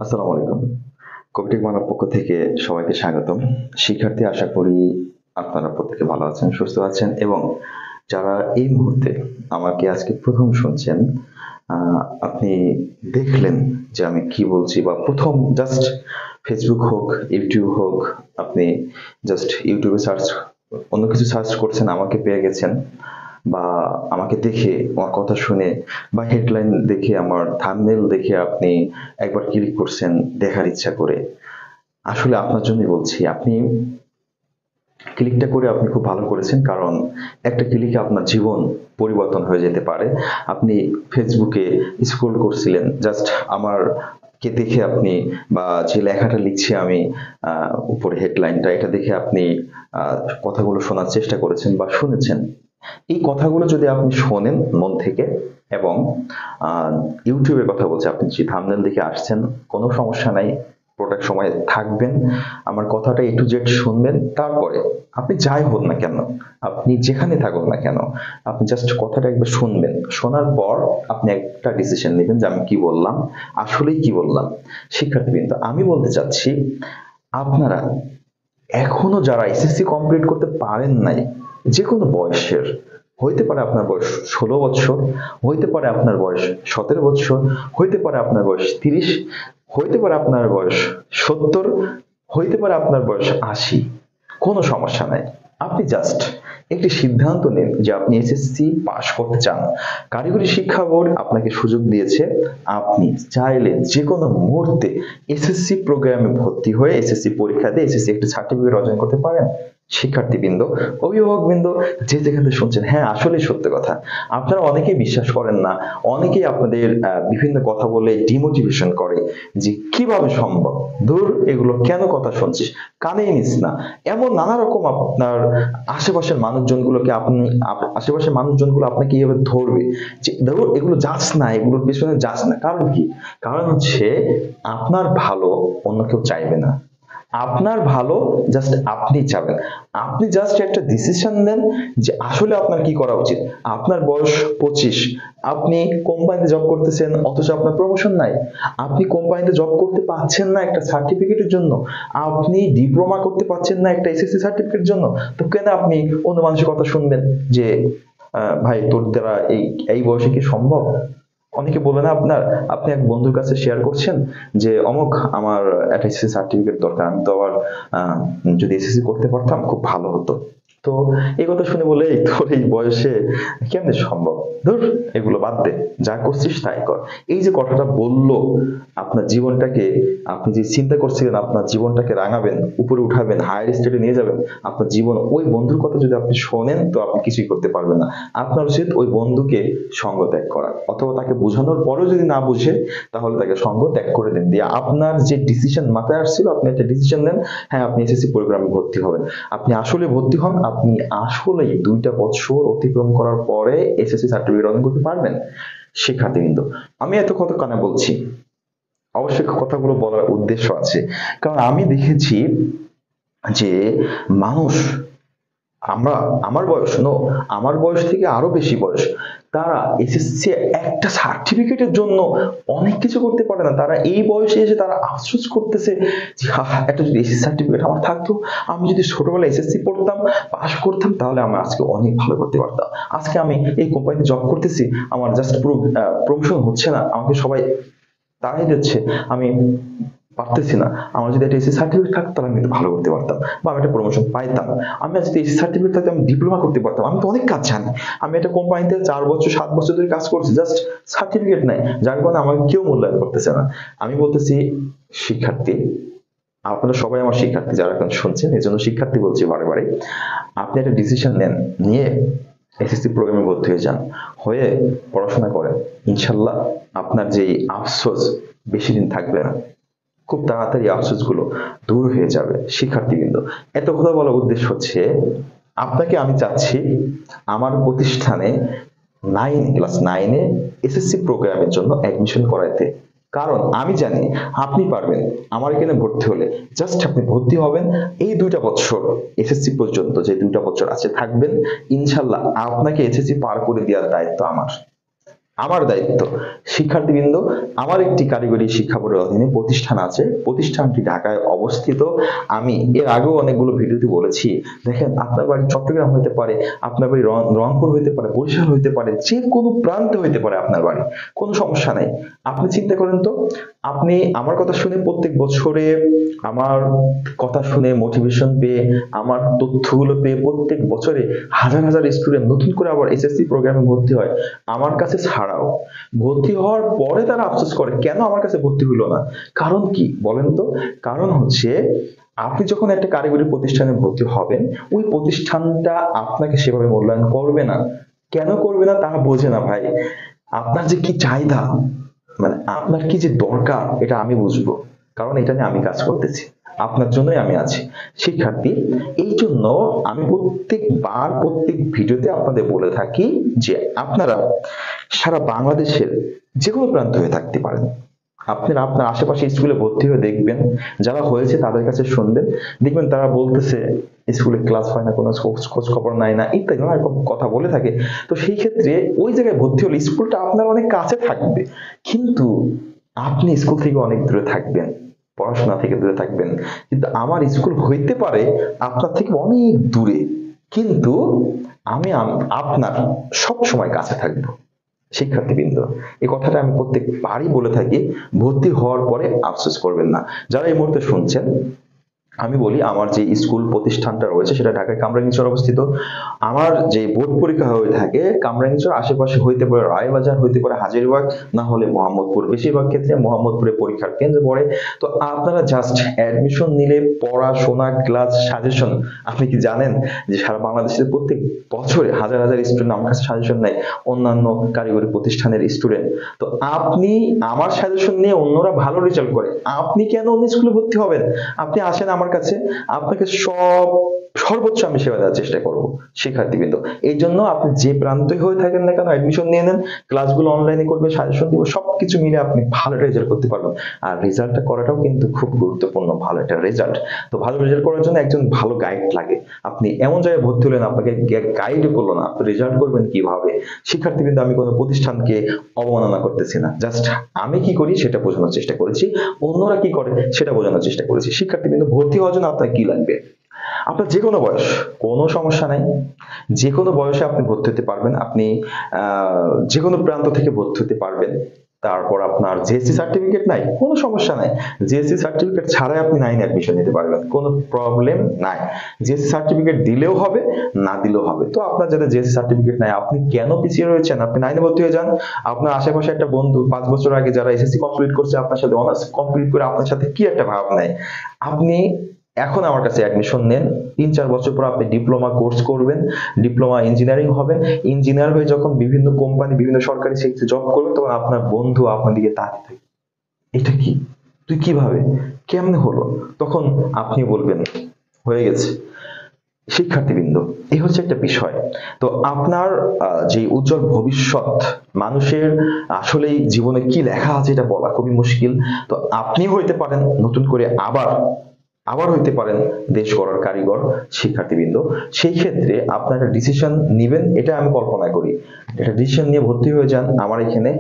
আসসালামু আলাইকুম। কবিটেক বাংলার পক্ষ থেকে সবাইকে স্বাগতম। শিক্ষার্থী আশা করি আপনারা প্রত্যেকে ভালো আছেন, সুস্থ আছেন এবং যারা এই মুহূর্তে আমাকে আজকে ১ম শুনছেন, আ আপনি দেখলেন যে আমি কি বলছি বা ১ম জাস্ট Facebook হোক, YouTube হোক, আপনি জাস্ট YouTube এ অন্য কিছু সার্চ করছেন, আমাকে পেয়ে গেছেন বা আমাকে দেখে আমার কথা শুনে বা হেডলাইন দেখে আমার থাম্বনেইল দেখে আপনি একবার ক্লিক করছেন দেখার ইচ্ছা করে। আসলে আপনার জন্যই বলছি। আপনি ক্লিকটা করে আপনি খুব ভালো করেছেন। কারণ একটা ক্লিকে আপনার জীবন পরিবর্তন হয়ে যেতে পারে। আপনি ফেসবুকে স্ক্রল করছিলেন। জাস্ট আমার কে দেখে আপনি বা যে লেখাটা লিখছি আমি উপরে হেডলাইনটা এটা দেখে আপনি আ কথাগুলো শোনার চেষ্টা করেছেন বা শুনেছেন। এই কথাগুলো যদি আপনি শোনেন মন থেকে এবং আ YouTube এর কথা বলছি, আপনি যে থাম্বনেইল দেখে আসছেন, কোনো সমস্যা নাই। পুরোটা সময় থাকবেন। আমার কথাটা A to Z শুনবেন। তারপরে আপনি যাই হোন না কেন, আপনি যেখানে থাকুন না কেন, আপনি জাস্ট কথাটা একবার শুনবেন। শোনার পর আপনি একটা ডিসিশন নিবেন যে আমি কি বললাম, আসলেই কি বললাম। শিক্ষার্থীবৃন্দ, আমি বলতে চাচ্ছি আপনারা এখনো যারা এসএসসি কমপ্লিট করতে পারেন নাই, যেকোনো বয়সের, হইতে পারে আপনার বয়স ১৬ বৎসর, হইতে পারে আপনার বয়স ১৭ বৎসর, হইতে পারে আপনার বয়স ৩০, হইতে পারে আপনার বয়স ৭০, হইতে পারে আপনার বয়স ৮০, কোনো সমস্যা নাই। আপনি জাস্ট একটি সিদ্ধান্ত নিন যে আপনি এসএসসি পাস করতে চান। কারিগরি শিক্ষা বোর্ড আপনাকে সুযোগ দিয়েছে। আপনি চাইলে যেকোনো মুহূর্তে এসএসসি প্রোগ্রামে ভর্তি হয়ে এসএসসি পরীক্ষা দিয়ে এসএসসি একটি সার্টিফিকেট অর্জন করতে পারেন। শিক্ষার্থীবৃন্দ, অভিভাবকবৃন্দ, যে যেখান থেকে শুনছেন, হ্যাঁ আসলেই সত্য কথা। আপনারা অনেকেই বিশ্বাস করেন না, অনেকেই আপনাদের বিভিন্ন কথা বলে ডিমোটিভেশন করে যে কিভাবে সম্ভব, ধুর এগুলো কেন কথা শুনছিস, কানেই নিস না। এমন নানা রকম আপনার আশেপাশের মানুষজনগুলোকে আশেপাশের মানুষজনগুলো আপনাকে এইভাবে ধরবে যে ধরো এগুলো যাস না, এগুলোর পেছনে যাস না। কারণ কি? কারণ হচ্ছে আপনার ভালো অন্য কেউ চাইবে না। আপনার ভালো জাস্ট আপনি চাবেন। আপনি জাস্ট একটা ডিসিশন নেন যে আসলে আপনার কি করা উচিত। আপনার বয়স ২৫, আপনি কোম্পানিতে জব করতেছেন অথচ আপনার প্রমোশন নাই। আপনি কোম্পানিতে জব করতে পারছেন না একটা সার্টিফিকেটের জন্য। আপনি ডিপ্লোমা করতে পারছেন না একটা এসএসসি সার্টিফিকেটের জন্য। তো কেন আপনি অন্য মানুষের কথা শুনবেন যে ভাই তোর দ্বারা এই বয়সে কি সম্ভব? অনেকে বলে না আপনার, আপনি এক বন্ধুর কাছে শেয়ার করছেন যে অমুক আমার একটা এসএসসি সার্টিফিকেট দরকার, আমি তো আবার যদি এসএসসি করতে পারতাম খুব ভালো হতো। তো এই কথা শুনে বলে এই তোর এই বয়সে কেমনে সম্ভব, ধুর এগুলো বাদ দে, যা করছিস তাই কর। এই যে কথাটা বললো, আপনার জীবনটাকে, আপনি যে চিন্তা করছিলেন আপনার জীবনটাকে রাঙাবেন, উপরে উঠাবেন, হায়ার স্টেটে নিয়ে যাবেন, আপনার জীবন ওই বন্ধুর কথা যদি আপনি শোনেন তো আপনি কিছুই করতে পারবেন না। আপনার উচিত ওই বন্ধুকে সঙ্গ ত্যাগ করা, অথবা তাকে বোঝানোর পরেও যদি না বুঝে তাহলে তাকে সঙ্গ ত্যাগ করে দেন, দিয়ে আপনার যে ডিসিশন মাথায় আসছিল আপনি একটা ডিসিশন নেন, হ্যাঁ আপনি এসএসসি প্রোগ্রামে ভর্তি হবেন। আপনি আসলে ভর্তি হন, আপনি আসলেই ২টা বছর অতিক্রম করার পরে এসএসসি সার্টিফিকেট অর্জন করতে পারবেন। শিক্ষার্থীবৃন্দ, আমি এত কথা কেন বলছি? অবশ্যই কথাগুলো বলার উদ্দেশ্য আছে। কারণ আমি দেখেছি যে মানুষ, আমরা, আমার বয়স নো, আমার বয়স থেকে আরো বেশি বয়স, তারা এসএসসি একটা সার্টিফিকেটের জন্য অনেক কিছু করতে পারে না। তারা এই বয়সে এসে তারা আফসোস করতেছে যে একটা যদি এসএসসি সার্টিফিকেট আমার থাকতো, আমি যদি ছোটবেলায় এসএসসি পড়তাম, পাস করতাম, তাহলে আমি আজকে অনেক ভালো করতে পারতাম। আজকে আমি এই কোম্পানিতে জব করতেছি, আমার জাস্ট পুরো প্রমোশন হচ্ছে না, আমাকে সবাই তাড়াই দিচ্ছে, আমি পারতেছি না। আমার যদি একটা এসএসসি সার্টিফিকেট থাকতো তাহলে আমি একটু ভালো করতে পারতাম বা আমি একটা প্রমোশন পাইতাম। আমি যদি এসএসসি সার্টিফিকেট থাকতো আমি ডিপ্লোমা করতে পারতাম। আমি তো অনেক কাজ জানি। আমি একটা কোম্পানিতে ৪ বছর ৭ বছর ধরে কাজ করছি, জাস্ট সার্টিফিকেট নাই, যার কারণে আমাকে কেউ মূল্যায়ন করতেছে না। আমি বলতেছি শিক্ষার্থী, আপনারা সবাই আমার শিক্ষার্থী যারা এখন শুনছেন, এই জন্য শিক্ষার্থী বলছি বারে বারে, আপনি একটা ডিসিশন নেন, নিয়ে এসএসসি প্রোগ্রামে ভর্তি হয়ে যান, হয়ে পড়াশোনা করেন। ইনশাল্লাহ আপনার যে আফসোস বেশি দিন থাকবে না, খুব তাড়াতাড়ি আফসোস গুলো দূর হয়ে যাবে। শিক্ষার্থীবৃন্দ, এত কথা বলার উদ্দেশ্য হচ্ছে আপনাকে আমি চাচ্ছি আমার প্রতিষ্ঠানে ক্লাস 9 এ এসএসসি প্রোগ্রামের জন্য অ্যাডমিশন করাইতে। কারণ আমি জানি আপনি পারবেন। আমার এখানে ভর্তি হলে জাস্ট আপনি ভর্তি হবেন, এই 2টা বছর এসএসসি পর্যন্ত যে 2টা বছর আছে থাকবেন, ইনশাল্লাহ আপনাকে এসএসসি পার করে দেওয়ার দায়িত্ব আমার। আমার দায়িত্ব। শিক্ষার্থীবৃন্দ, আমার একটি কারিগরি শিক্ষা বোর্ডের অধীনে প্রতিষ্ঠান আছে, প্রতিষ্ঠানটি ঢাকায় অবস্থিত। আমি এর আগেও অনেকগুলো ভিডিওতে বলেছি, দেখেন আপনার বাড়ি চট্টগ্রাম হইতে পারে, আপনার বাড়ি রংপুর হইতে পারে, বরিশাল হইতে পারে, যে কোনো প্রান্তে হইতে পারে আপনার বাড়ি, কোনো সমস্যা নাই। আপনি চিন্তা করেন তো, আপনি আমার কথা শুনে প্রত্যেক বছরে আমার কথা শুনে মোটিভেশন পেয়ে, আমার তথ্যগুলো পেয়ে প্রত্যেক বছরে হাজার হাজার স্টুডেন্ট নতুন করে আবার এসএসসি প্রোগ্রামে ভর্তি হয়। আমার কাছে ছাড়াও ভর্তি হওয়ার পরে তারা আফসোস করে কেন আমার কাছে ভর্তি হলো না। কারণ কি বলেন তো? কারণ হচ্ছে, আপনি যখন একটা কারিগরি প্রতিষ্ঠানে ভর্তি হবেন, ওই প্রতিষ্ঠানটা আপনাকে সেভাবে মূল্যায়ন করবে না। কেন করবে না তা বোঝে না ভাই। আপনার যে কি চাহিদা, মানে আপনার কি যে দরকার, এটা আমি বুঝবো, কারণ এটা নিয়ে আমি কাজ করতেছি, আপনার জন্যই আমি আছি। শিক্ষার্থী, এই জন্য আমি প্রত্যেক ভিডিওতে আপনাদের বলে থাকি যে আপনারা সারা বাংলাদেশের যে কোনো প্রান্ত হয়ে থাকতে পারেন, আপনারা আপনার আশেপাশে স্কুলে ভর্তি হয়ে দেখবেন, যারা হয়েছে তাদের কাছে শুনবেন, দেখবেন তারা বলতেছে স্কুলে ক্লাস হয় না, কোনো খোঁজ খবর নাই না, ইত্যাদি এরকম কথা বলে থাকে। তো সেই ক্ষেত্রে ওই জায়গায় ভর্তি হলে স্কুলটা আপনার অনেক কাছে থাকবে, কিন্তু আপনি স্কুল থেকে অনেক দূরে থাকবেন, পড়াশোনা থেকে দূরে থাকবেন। কিন্তু আমার স্কুল হইতে পারে আপনার থেকে অনেক দূরে, কিন্তু আমি আপনার সব সময় কাছে থাকবো। শিক্ষার্থীবৃন্দ, এই কথাটা আমি প্রত্যেকবারই বলে থাকি, ভর্তি হওয়ার পরে আফসোস করবেন না। যারা এই মুহূর্তে শুনছেন, আমি বলি, আমার যে স্কুল প্রতিষ্ঠানটা রয়েছে সেটা ঢাকায় কামরাঙ্গীরচর অবস্থিত। আমার যে বোর্ড পরীক্ষা হয়ে থাকে কামরাঙ্গীরচর আশেপাশে হইতে পারে রায়বাজার, হইতে পারে হাজারীবাগ, না হলে মোহাম্মদপুর, বেশিরভাগ ক্ষেত্রে মোহাম্মদপুরে পরীক্ষার কেন্দ্র পড়ে। তো আপনারা জাস্ট অ্যাডমিশন নিলে পড়াশোনা, ক্লাস, সাজেশন, আপনি কি জানেন যে সারা বাংলাদেশের প্রত্যেক বছরে হাজার হাজার স্টুডেন্ট আমার কাছে সাজেশন নেয়, অন্যান্য কারিগরি প্রতিষ্ঠানের স্টুডেন্ট। তো আপনি আমার সাজেশন নিয়ে অন্যরা ভালো রেজাল্ট করে, আপনি কেন অন্য স্কুলে ভর্তি হবেন? আপনি আসেন আমার কাছে, আপনাকে সর্বোচ্চ আমি সেবা দেওয়ার চেষ্টা করব। শিক্ষার্থীবৃন্দ, এই জন্য আপনি যে প্রান্তে হয়ে থাকেন না কেন, অ্যাডমিশন নিয়ে নেন, ক্লাসগুলো অনলাইনে করবে, সাজেশন দিব, সবকিছু মিলে আপনি ভালো রেজাল্ট করতে পারবেন। আর রেজাল্টটা করাটাও কিন্তু খুব গুরুত্বপূর্ণ, ভালো একটা রেজাল্ট। তো ভালো রেজাল্ট করার জন্য একজন ভালো গাইড লাগে। আপনি এমন জায়গায় ভর্তি হলেন, আপনাকে গাইড করলো না, আপনি রেজাল্ট করবেন কিভাবে? শিক্ষার্থীবৃন্দ, আমি কোনো প্রতিষ্ঠানকে অবমাননা করতেছি না, জাস্ট আমি কি করি সেটা বোঝানোর চেষ্টা করেছি, অন্যরা কি করে সেটা বোঝানোর চেষ্টা করেছি। শিক্ষার্থীবৃন্দ, ভর্তি হওয়ার জন্য আপনার কি লাগবে? আপনার যে কোনো বয়স, কোনো সমস্যা নাই, যে কোনো বয়সে আপনি ভর্তি হতে পারবেন। আপনি যে কোনো প্রান্ত থেকে ভর্তি হতে পারবেন। তারপর আপনার জিএসসি সার্টিফিকেট নাই, কোনো সমস্যা নাই, জিএসসি সার্টিফিকেট ছাড়াই আপনি 9 অ্যাডমিশন নিতে পারবেন, কোনো প্রবলেম নাই। জিএসসি সার্টিফিকেট দিলেও হবে, না দিলেও হবে। তো আপনার যাদের জিএসসি সার্টিফিকেট নাই, আপনি কেন পিছিয়ে রয়েছেন? আপনি 9 এ ভর্তি হয়ে যান। আপনার আশেপাশে একটা বন্ধু 5 বছর আগে যারা এসএসসি কমপ্লিট করছে, আপনার সাথে অনার্স কমপ্লিট করে আপনার সাথে কি একটা ভাব নাই। আপনি এখন আমার কাছে অ্যাডমিশন নেন, 3-4 বছর পর আপনি ডিপ্লোমা কোর্স করবেন, ডিপ্লোমা ইঞ্জিনিয়ারিং হবে, ইঞ্জিনিয়ার হয়ে যখন বিভিন্ন কোম্পানি, বিভিন্ন সরকারি সেক্টরে জব করবেন, তখন আপনার বন্ধু আপনার দিকে তাকিয়ে থাকে, এটা কি, তুই কিভাবে, কেমনে হলো? তখন আপনি বলবেন হয়ে গেছে। শিক্ষার্থীবৃন্দ, এই হচ্ছে একটা বিষয়। তো আপনার যে উজ্জ্বল ভবিষ্যৎ, মানুষের আসলেই জীবনে কি লেখা আছে এটা বলা খুবই মুশকিল। তো আপনি হইতে পারেন নতুন করে আবার হইতে পারেন দেশ গড়ার কারিগর। শিক্ষার্থীবৃন্দ, সেই ক্ষেত্রে আপনার একটা ডিসিশন নিবেন, এটা আমি কল্পনা করি। একটা ডিসিশন নিয়ে ভর্তি হয়ে যান আমার এখানে।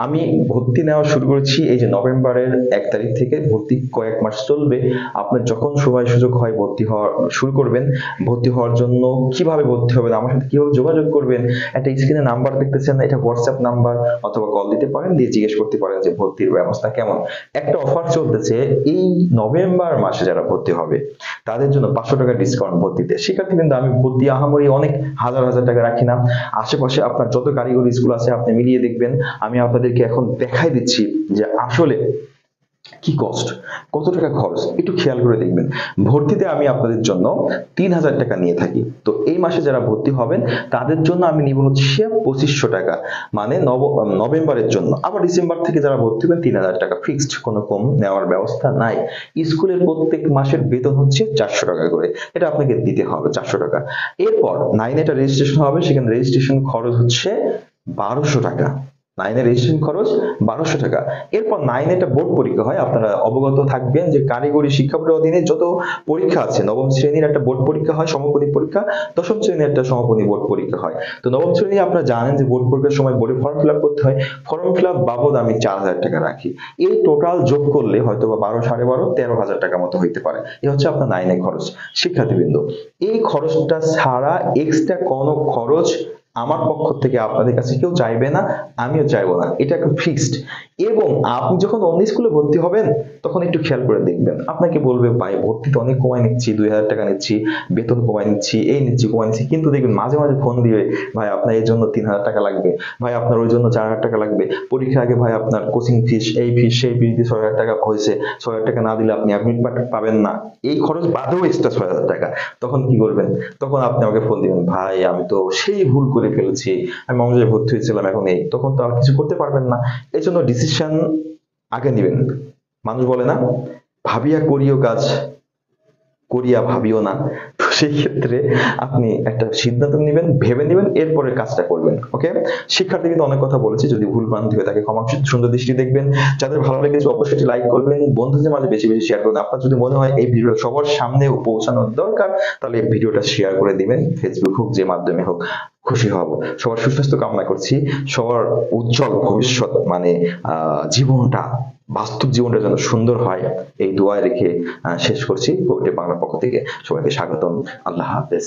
আমি ভর্তি নেওয়া শুরু করেছি এই যে নভেম্বরের 1 তারিখ থেকে, ভর্তি কয়েক মাস চলবে। আপনার যখন সময় সুযোগ হয় ভর্তি হওয়া শুরু করবেন। ভর্তি হওয়ার জন্য কিভাবে ভর্তি হবেন, আমার সাথে কিভাবে যোগাযোগ করবেন, একটা স্ক্রিনে নাম্বার দেখতেছেন, এটা হোয়াটসঅ্যাপ নাম্বার, অথবা কল দিতে পারেন, দিয়ে জিজ্ঞেস করতে পারেন যে ভর্তির ব্যবস্থা কেমন। একটা অফার চলতেছে, এই নভেম্বর মাসে যারা ভর্তি হবে তাদের জন্য 500 টাকা ডিসকাউন্ট ভর্তিতে। শিক্ষার্থীবৃন্দ, আমি ভর্তি আহামরি অনেক হাজার হাজার টাকা রাখি না। আশেপাশে আপনার যত কারিগরি স্কুল আছে আপনি মিলিয়ে দেখবেন। আমি আপনাদেরকে এখন দেখাই দিচ্ছি যে আসলে কি কস্ট, কত টাকা খরচ, একটু খেয়াল করে দেখবেন। ভর্তিতে আমি আপনাদের জন্য 3000 টাকা নিয়ে থাকি। তো এই মাসে যারা ভর্তি হবেন তাদের জন্য আমি নিব হচ্ছে 2500 টাকা, মানে নভেম্বরের জন্য। আবার ডিসেম্বর থেকে যারা ভর্তি হবেন 3000 টাকা ফিক্সড, কোনো কম নেওয়ার ব্যবস্থা নাই। স্কুলের প্রত্যেক মাসের বেতন হচ্ছে 400 টাকা করে, এটা আপনাকে দিতে হবে 400 টাকা। এরপর 9 এটা রেজিস্ট্রেশন হবে, সেখানে রেজিস্ট্রেশন খরচ হচ্ছে 1200 টাকা। নাইনের রেজিস্ট্রেশন খরচ 1200 টাকা। এরপর নাইনে একটা বোর্ড পরীক্ষা হয়, আপনারা অবগত থাকবেন যে কারিগরি শিক্ষা বোর্ডের অধীনে যত পরীক্ষা আছে, নবম শ্রেণীর একটা বোর্ড পরীক্ষা হয় সমাপনী পরীক্ষা, দশম শ্রেণীর একটা সমাপনী বোর্ড পরীক্ষা হয়। তো নবম শ্রেণী আপনারা জানেন যে বোর্ড পরীক্ষার সময় বোর্ডে ফর্ম ফিল আপ করতে হয়। ফর্ম ফিল আপ বাবদ আমি 4000 টাকা রাখি। এই টোটাল যোগ করলে হয়তো বা 12, 12.5, 13,000 টাকা মতো হইতে পারে। এই হচ্ছে আপনার নাইনের খরচ। শিক্ষার্থীবৃন্দ, এই খরচটা ছাড়া এক্সট্রা কোনো খরচ আমার পক্ষ থেকে আপনাদের কাছে কেউ চাইবে না, আমিও চাইবো না, এটা একটা ফিক্সড। এবং আপনি যখন অন্য স্কুলে ভর্তি হবেন তখন একটু খেয়াল করে দেখবেন, আপনাকে বলবে ভাই ভর্তিতে অনেক কমায় নিচ্ছি, 2000 টাকা নিচ্ছি, বেতন কমায় নিচ্ছি, এই নিচ্ছি কমায় নিচ্ছি, কিন্তু দেখবেন মাঝে মাঝে ফোন দিবে, ভাই আপনার এর জন্য 3000 টাকা লাগবে, ভাই আপনার ওই জন্য 4000 টাকা লাগবে, পরীক্ষা আগে ভাই আপনার কোচিং ফিস, এই ফিস সেই ফিস দিয়ে 6000 টাকা হয়েছে, 6000 টাকা না দিলে আপনি অ্যাডমিট পাবেন না, এই খরচ বাদেও এক্সট্রা 6000 টাকা। তখন কি করবেন? তখন আপনি আমাকে ফোন দিবেন, ভাই আমি তো সেই ভুল করে ফেলেছি, আমি মঞ্জুরে ভর্তি হয়েছিলাম এখন এই, তখন তো আর কিছু করতে পারবেন না। এই জন্য ডিসিশন আগে নিবেন। মানুষ বলে না, ভাবিয়া করিও কাজ, করিয়া ভাবিও না। তো সেই ক্ষেত্রে আপনি একটা সিদ্ধান্ত নেবেন, ভেবে নেবেন, এরপরে কাজটা করবেন। ওকে, শিক্ষার্থী কিন্তু অনেক কথা বলেছি, যদি ভুল ভ্রান্তি হয়ে থাকে ক্ষমা সুন্দর দৃষ্টি দেখবেন। যাদের ভালো লেগেছে অবশ্যই লাইক করবেন, বন্ধুদের মাঝে বেশি বেশি শেয়ার করবেন। আপনার যদি মনে হয় এই ভিডিওটা সবার সামনে পৌঁছানোর দরকার, তাহলে এই ভিডিওটা শেয়ার করে দিবেন, ফেসবুক হোক, যে মাধ্যমে হোক, খুশি হব। সবার সুস্বাস্থ্য কামনা করছি, সবার উজ্জ্বল ভবিষ্যৎ, মানে জীবনটা, বাস্তব জীবনটা যেন সুন্দর হয়, এই দোয়া রেখে শেষ করছি। কোভিড বাংলা পক্ষ থেকে সবাইকে স্বাগতম। আল্লাহ হাফেজ।